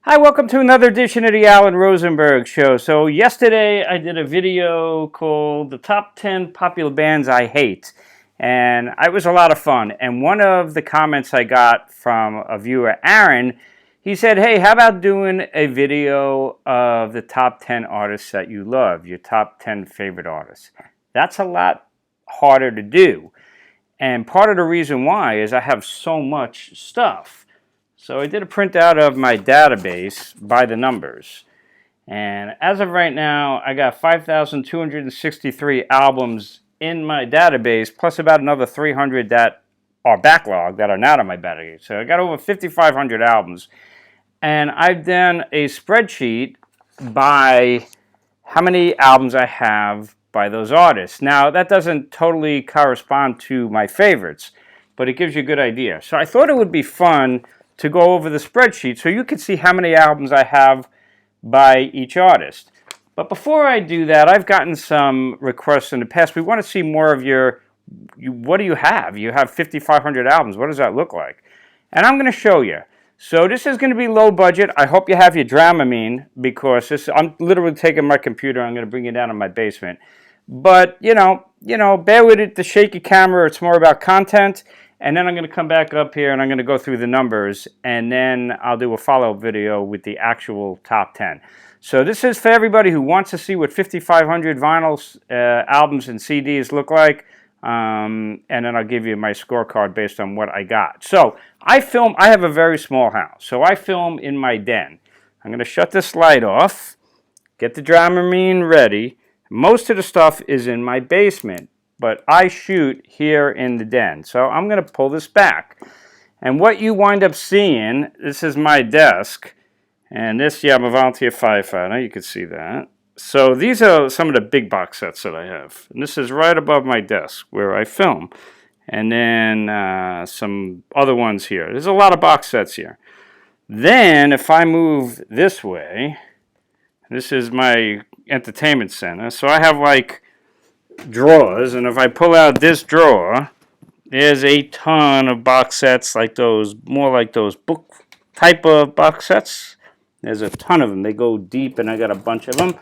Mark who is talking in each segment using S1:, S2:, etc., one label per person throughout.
S1: Hi, welcome to another edition of the Alan Rosenberg Show. So yesterday I did a video called The Top 10 Popular Bands I Hate. And it was a lot of fun. And one of the comments I got from a viewer, Aaron, he said, hey, how about doing a video of the top 10 artists that you love, your top 10 favorite artists? That's a lot harder to do. And part of the reason why is I have so much stuff. So I did a printout of my database by the numbers. And as of right now, I got 5,263 albums in my database, plus about another 300 that are backlogged, that are not on my database. So I got over 5,500 albums. And I've done a spreadsheet by how many albums I have by those artists. Now, that doesn't totally correspond to my favorites, but it gives you a good idea. So I thought it would be fun to go over the spreadsheet so you can see how many albums I have by each artist. But before I do that, I've gotten some requests in the past. We want to see more of what do you have? You have 5,500 albums. What does that look like? And I'm going to show you. So this is going to be low budget. I hope you have your Dramamine, because I'm literally taking my computer. I'm going to bring it down in my basement. But, you know, bear with it. The shaky camera, it's more about content. And then I'm going to come back up here and I'm going to go through the numbers, and then I'll do a follow-up video with the actual top 10. So this is for everybody who wants to see what 5,500 vinyls, albums, and CDs look like. And then I'll give you my scorecard based on what I got. So I have a very small house, so I film in my den. I'm going to shut this light off, get the Dramamine ready. Most of the stuff is in my basement, but I shoot here in the den. So I'm going to pull this back. And what you wind up seeing, this is my desk. And this, yeah, I'm a volunteer firefighter. You can see that. So these are some of the big box sets that I have. And this is right above my desk where I film. And then some other ones here. There's a lot of box sets here. Then if I move this way, this is my entertainment center. So I have like drawers, and if I pull out this drawer, there's a ton of box sets like those, more like those book type of box sets. There's a ton of them. They go deep, and I got a bunch of them.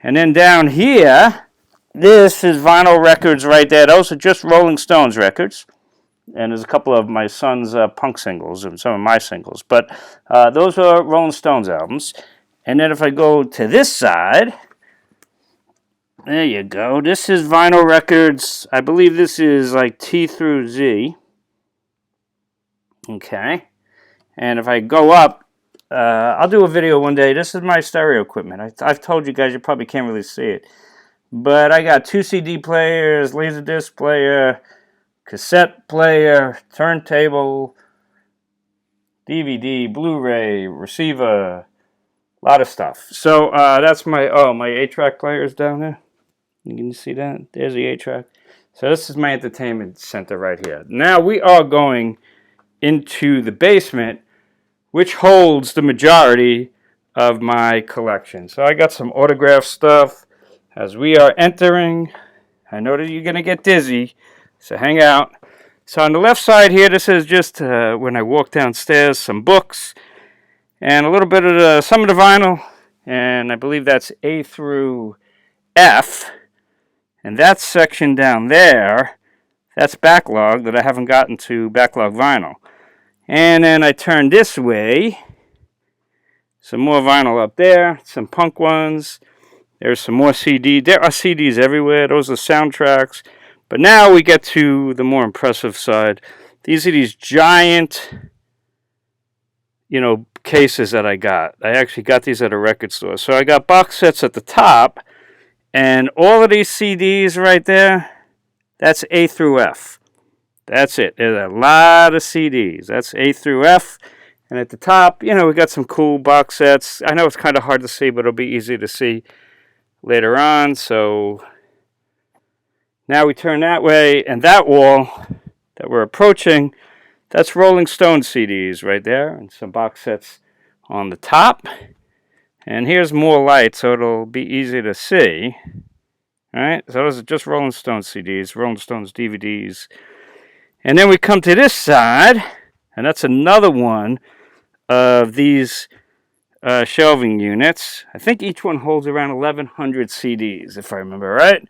S1: And then down here, this is vinyl records right there. Those are just Rolling Stones records. And there's a couple of my son's punk singles and some of my singles. But those are Rolling Stones albums. And then if I go to this side, there you go. This is vinyl records. I believe this is like T through Z. Okay. And if I go up, I'll do a video one day. This is my stereo equipment. I've told you guys, you probably can't really see it. But I got 2 CD players, Laserdisc player, cassette player, turntable, DVD, Blu-ray, receiver, a lot of stuff. So that's my 8-track players down there. You can see that? There's the 8-track. So this is my entertainment center right here. Now we are going into the basement, which holds the majority of my collection. So I got some autograph stuff as we are entering. I know that you're going to get dizzy, so hang out. So on the left side here, this is just when I walk downstairs, some books, and a little bit of some of the vinyl, and I believe that's A through F. And that section down there, that's backlog that I haven't gotten to backlog vinyl. And then I turn this way, some more vinyl up there, some punk ones. There's some more CDs. There are CDs everywhere. Those are soundtracks. But now we get to the more impressive side. These are these giant, cases that I got. I actually got these at a record store. So I got box sets at the top. And all of these CDs right there, that's A through F. That's it. There's a lot of CDs. That's A through F. And at the top, we got some cool box sets. I know it's kind of hard to see, but it'll be easy to see later on. So now we turn that way, and that wall that we're approaching, that's Rolling Stone CDs right there, and some box sets on the top. And here's more light, so it'll be easy to see. All right, so those are just Rolling Stones CDs, Rolling Stones DVDs. And then we come to this side, and that's another one of these shelving units. I think each one holds around 1,100 CDs, if I remember right.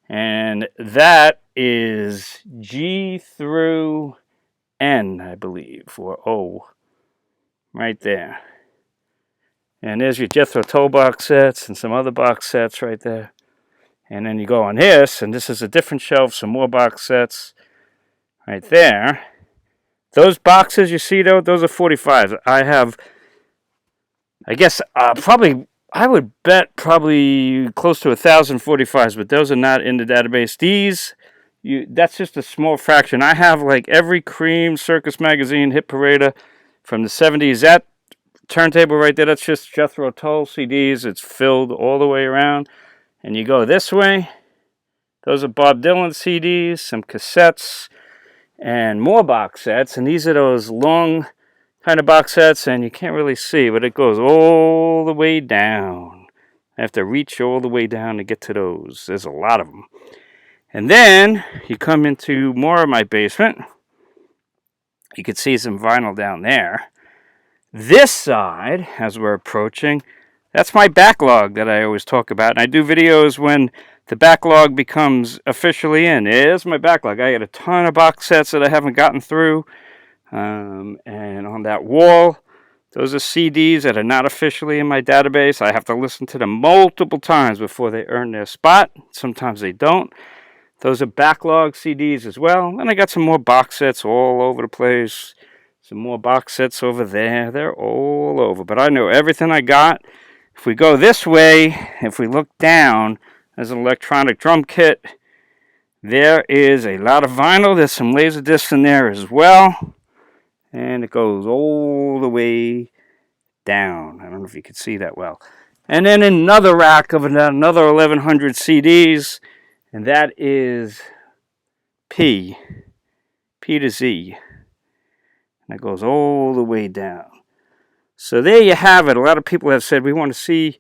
S1: And that is G through N, I believe, or O, right there. And there's your Jethro Tull box sets and some other box sets right there. And then you go on this, and this is a different shelf, some more box sets right there. Those boxes you see, though, those are 45s. I have, I guess, I would bet probably close to 1,000 45s, but those are not in the database. These, that's just a small fraction. I have like every Cream, Circus Magazine, Hit Parade from the 70s. That turntable right there, that's just Jethro Tull CDs. It's filled all the way around. And you go this way, those are Bob Dylan CDs, some cassettes, and more box sets. And these are those long kind of box sets, and you can't really see, but it goes all the way down. I have to reach all the way down to get to those. There's a lot of them. And then you come into more of my basement. You can see some vinyl down there. This side, as we're approaching, that's my backlog that I always talk about. And I do videos when the backlog becomes officially in. There's my backlog. I got a ton of box sets that I haven't gotten through. And on that wall, those are CDs that are not officially in my database. I have to listen to them multiple times before they earn their spot. Sometimes they don't. Those are backlog CDs as well. And I got some more box sets all over the place. Some more box sets over there. They're all over. But I know everything I got. If we go this way, if we look down, there's an electronic drum kit. There is a lot of vinyl. There's some laser discs in there as well. And it goes all the way down. I don't know if you can see that well. And then another rack of another 1,100 CDs. And that is P to Z. And it goes all the way down. So there you have it. A lot of people have said, we want to see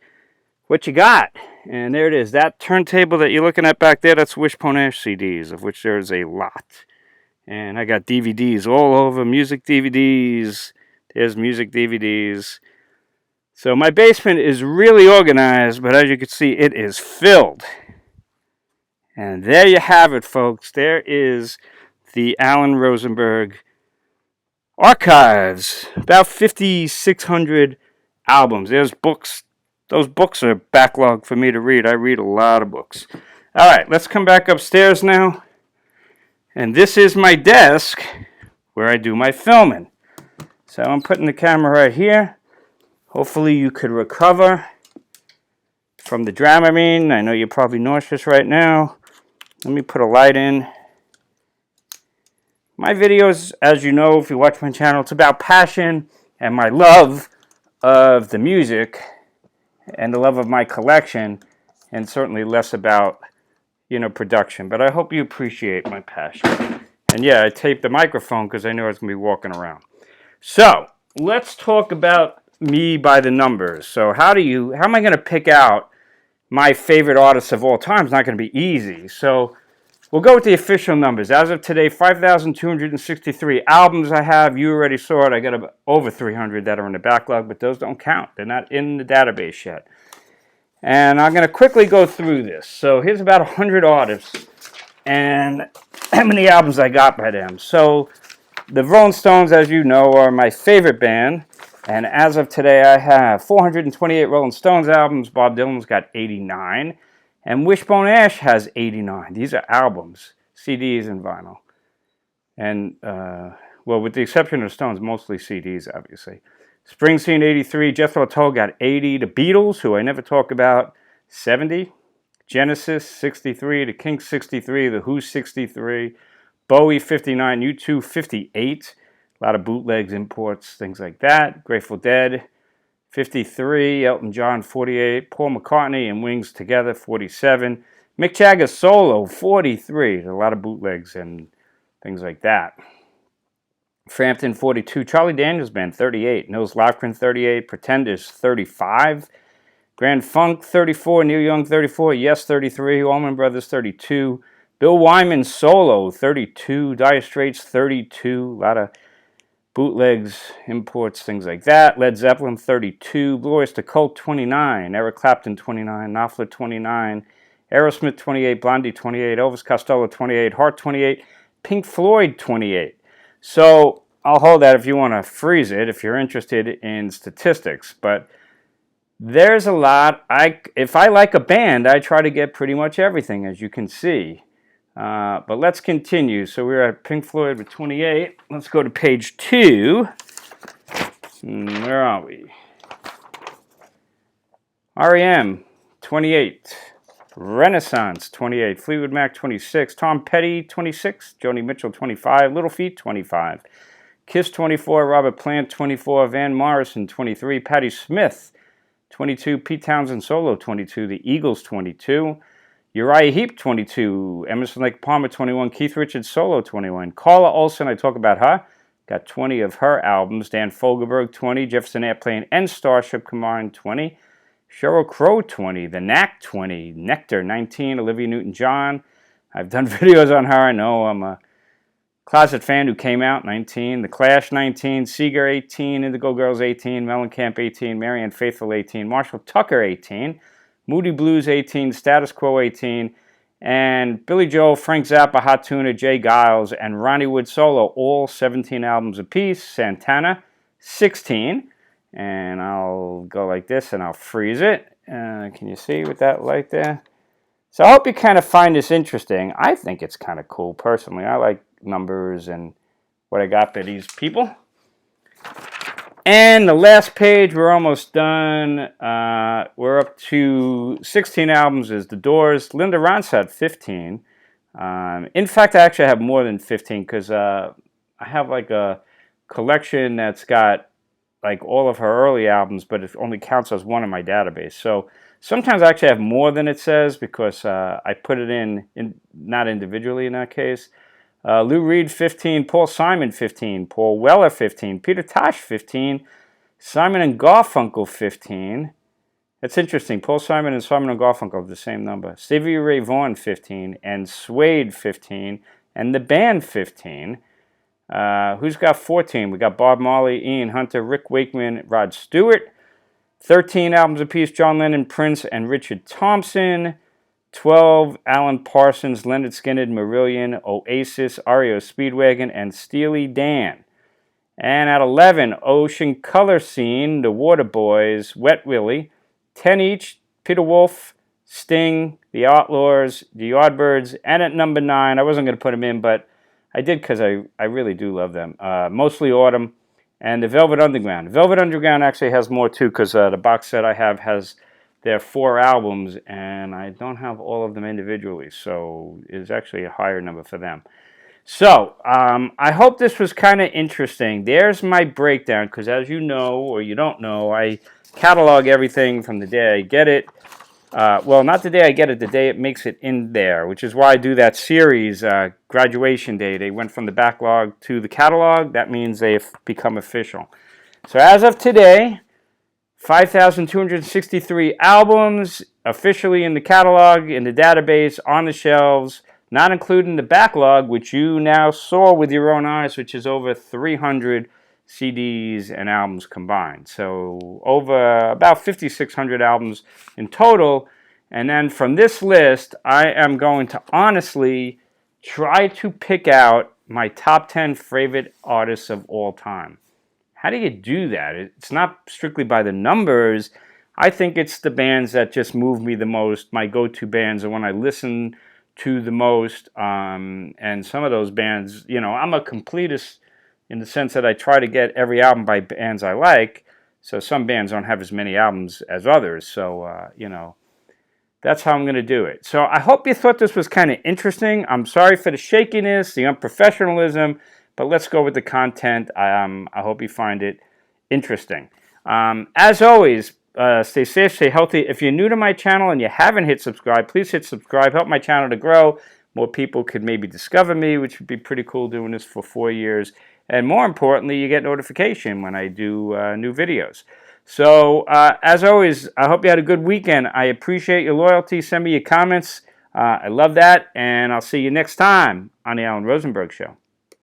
S1: what you got. And there it is. That turntable that you're looking at back there, that's Wishbone Ash CDs, of which there's a lot. And I got DVDs all over, music DVDs. There's music DVDs. So my basement is really organized, but as you can see, it is filled. And there you have it, folks. There is the Alan Rosenberg archives. About 5,600 albums. There's books. Those books are backlog for me to read. I read a lot of books. All right, let's come back upstairs now. And this is my desk where I do my filming. So I'm putting the camera right here. Hopefully you could recover from the Dramamine. I know you're probably nauseous right now. Let me put a light in. My videos, as you know, if you watch my channel, it's about passion and my love of the music and the love of my collection, and certainly less about production, but I hope you appreciate my passion. And yeah, I taped the microphone because I know I was going to be walking around. So let's talk about me by the numbers. So how am I going to pick out my favorite artists of all time? It's not going to be easy. So we'll go with the official numbers. As of today, 5,263 albums I have. You already saw it. I got over 300 that are in the backlog, but those don't count. They're not in the database yet. And I'm going to quickly go through this. So here's about 100 artists and how many albums I got by them. So the Rolling Stones, as you know, are my favorite band. And as of today, I have 428 Rolling Stones albums. Bob Dylan's got 89. And Wishbone Ash has 89. These are albums, CDs and vinyl. And, well, with the exception of Stones, mostly CDs, obviously. Springsteen, 83. Jethro Tull got 80. The Beatles, who I never talk about, 70. Genesis, 63. The Kinks, 63. The Who, 63. Bowie, 59. U2, 58. A lot of bootlegs, imports, things like that. Grateful Dead, 53. Elton John, 48. Paul McCartney and Wings together, 47. Mick Jagger solo, 43. There's a lot of bootlegs and things like that. Frampton, 42. Charlie Daniels Band, 38. Nils Lofgren, 38. Pretenders, 35. Grand Funk, 34. Neil Young, 34. Yes, 33. Allman Brothers, 32. Bill Wyman solo, 32. Dire Straits, 32. A lot of bootlegs, imports, things like that. Led Zeppelin 32, Blue Oyster Cult 29, Eric Clapton 29, Knopfler 29, Aerosmith 28, Blondie 28, Elvis Costello 28, Heart 28, Pink Floyd 28. So I'll hold that if you want to freeze it, if you're interested in statistics. But there's a lot. If I like a band, I try to get pretty much everything, as you can see. But let's continue. So we're at Pink Floyd with 28. Let's go to page 2. Where are we? REM, 28. Renaissance, 28. Fleetwood Mac, 26. Tom Petty, 26. Joni Mitchell, 25. Little Feat, 25. Kiss, 24. Robert Plant, 24. Van Morrison, 23. Patti Smith, 22. Pete Townsend Solo, 22. The Eagles, 22. Uriah Heep, 22. Emerson Lake Palmer, 21. Keith Richards Solo, 21. Carla Olson, I talk about her. Got 20 of her albums. Dan Fogelberg, 20. Jefferson Airplane and Starship combined, 20. Sheryl Crow, 20. The Knack, 20. Nectar, 19. Olivia Newton-John. I've done videos on her. I know I'm a closet fan who came out, 19. The Clash, 19. Seeger, 18. Indigo Girls, 18. Mellencamp, 18. Marianne Faithfull, 18. Marshall Tucker, 18. Moody Blues, 18. Status Quo, 18. And Billy Joel, Frank Zappa, Hot Tuna, Jay Giles, and Ronnie Wood Solo, all 17 albums apiece. Santana, 16. And I'll go like this and I'll freeze it. Can you see with that light there? So I hope you kind of find this interesting. I think it's kind of cool personally. I like numbers and what I got for these people. And the last page, we're almost done. We're up to 16 albums is The Doors. Linda Ronstadt, 15. In fact, I actually have more than 15 because I have like a collection that's got like all of her early albums, but it only counts as one in my database. So sometimes I actually have more than it says because I put it in not individually in that case. Lou Reed, 15. Paul Simon, 15. Paul Weller, 15. Peter Tosh, 15. Simon and Garfunkel, 15. That's interesting. Paul Simon and Simon & Garfunkel have the same number. Stevie Ray Vaughan, 15. And Suede, 15. And The Band, 15. Who's got 14? We got Bob Marley, Ian Hunter, Rick Wakeman, Rod Stewart. 13 albums apiece, John Lennon, Prince, and Richard Thompson. 12, Alan Parsons, Leonard Skinner, Marillion, Oasis, REO Speedwagon, and Steely Dan. And at 11, Ocean Color Scene, The Waterboys, Wet Willie. 10 each, Peter Wolf, Sting, The Outlaws, The Yardbirds. And at number 9, I wasn't going to put them in, but I did because I really do love them. Mostly Autumn and The Velvet Underground. Velvet Underground actually has more too because the box set I have has their 4 albums, and I don't have all of them individually, so it's actually a higher number for them. So, I hope this was kind of interesting. There's my breakdown, because as you know, or you don't know, I catalog everything from the day I get it. Well, not the day I get it, the day it makes it in there, which is why I do that series, Graduation Day. They went from the backlog to the catalog. That means they've become official. So as of today, 5,263 albums officially in the catalog, in the database, on the shelves, not including the backlog, which you now saw with your own eyes, which is over 300 CDs and albums combined. So over about 5,600 albums in total. And then from this list, I am going to honestly try to pick out my top 10 favorite artists of all time. How do you do that? It's not strictly by the numbers. I think it's the bands that just move me the most, my go-to bands, and when I listen to the most. And some of those bands, you know, I'm a completist in the sense that I try to get every album by bands I like. So some bands don't have as many albums as others. So, you know, that's how I'm going to do it. So I hope you thought this was kind of interesting. I'm sorry for the shakiness, the unprofessionalism. But let's go with the content. I hope you find it interesting. As always, stay safe, stay healthy. If you're new to my channel and you haven't hit subscribe, please hit subscribe. Help my channel to grow. More people could maybe discover me, which would be pretty cool doing this for 4 years. And more importantly, you get notification when I do new videos. So, as always, I hope you had a good weekend. I appreciate your loyalty. Send me your comments. I love that. And I'll see you next time on The Alan Rosenberg Show.